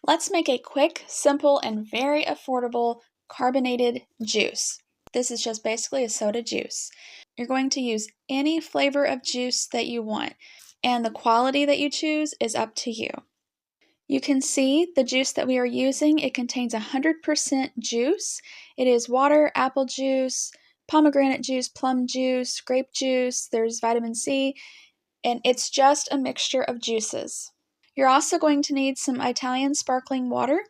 Let's make a quick, simple, and very affordable carbonated juice. This is just basically a soda juice. You're going to use any flavor of juice that you want, and the quality that you choose is up to you. You can see the juice that we are using. It contains 100% juice. It is water, apple juice, pomegranate juice, plum juice, grape juice, there's vitamin C, and it's just a mixture of juices. You're also going to need some Italian sparkling water.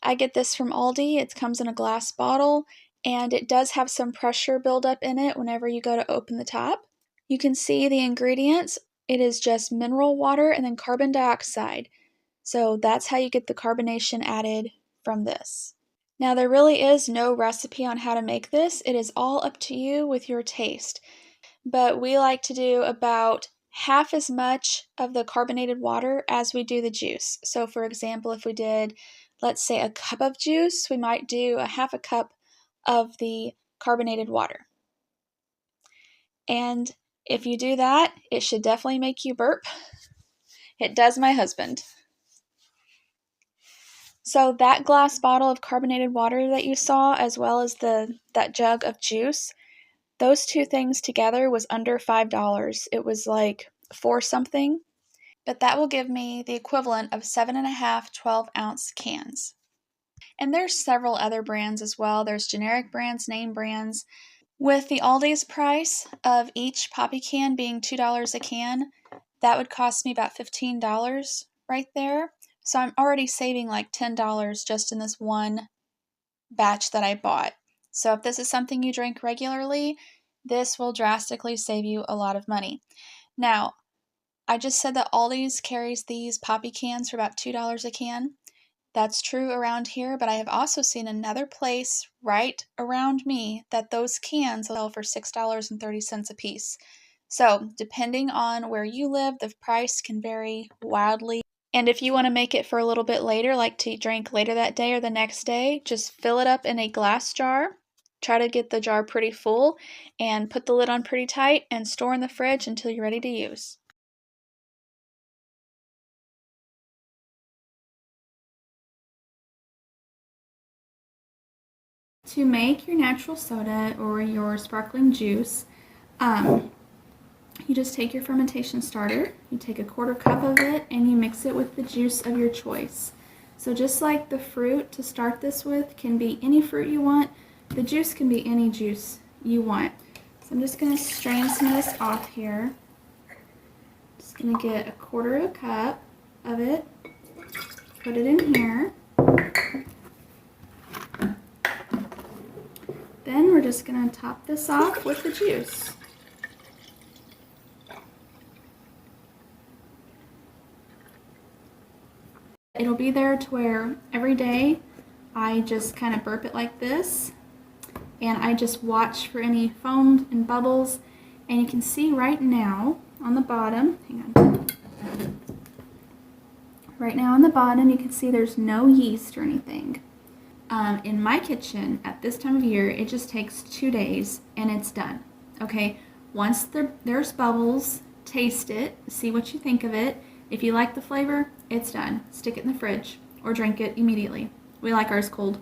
I get this from Aldi. It comes in a glass bottle, and it does have some pressure buildup in it whenever you go to open the top. You can see the ingredients. It is just mineral water and then carbon dioxide. So that's how you get the carbonation added from this. Now, there really is no recipe on how to make this. It is all up to you with your taste. But we like to do about half as much of the carbonated water as we do the juice. So for example, if we did, let's say, a cup of juice, we might do a half a cup of the carbonated water. And if you do that, it should definitely make you burp. It does my husband. So that glass bottle of carbonated water that you saw, as well as that jug of juice, those two things together was under $5. It was like $4 something, but that will give me the equivalent of 7.5 12-ounce cans. And there's several other brands as well. There's generic brands, name brands. With the Aldi's price of each Poppy can being $2 a can, that would cost me about $15 right there. So I'm already saving like $10 just in this one batch that I bought. So if this is something you drink regularly, this will drastically save you a lot of money. Now, I just said that Aldi's carries these Poppy cans for about $2 a can. That's true around here, but I have also seen another place right around me that those cans sell for $6.30 a piece. So depending on where you live, the price can vary wildly. And if you want to make it for a little bit later, like to drink later that day or the next day, just fill it up in a glass jar. Try to get the jar pretty full and put the lid on pretty tight and store in the fridge until you're ready to use. To make your natural soda or your sparkling juice, you just take your fermentation starter, you take a 1/4 cup of it, and you mix it with the juice of your choice. So just like the fruit to start this with can be any fruit you want, the juice can be any juice you want. So I'm just going to strain some of this off here. Just going to get a 1/4 cup of it, put it in here. Then we're just going to top this off with the juice. It'll be there to where every day I just kind of burp it like this, and I just watch for any foam and bubbles, and you can see right now on the bottom, hang on, right now on the bottom you can see there's no yeast or anything. In my kitchen at this time of year, it just takes 2 days and it's done. Okay, once there's bubbles, taste it, see what you think of it. If you like the flavor, it's done. Stick it in the fridge or drink it immediately. We like ours cold.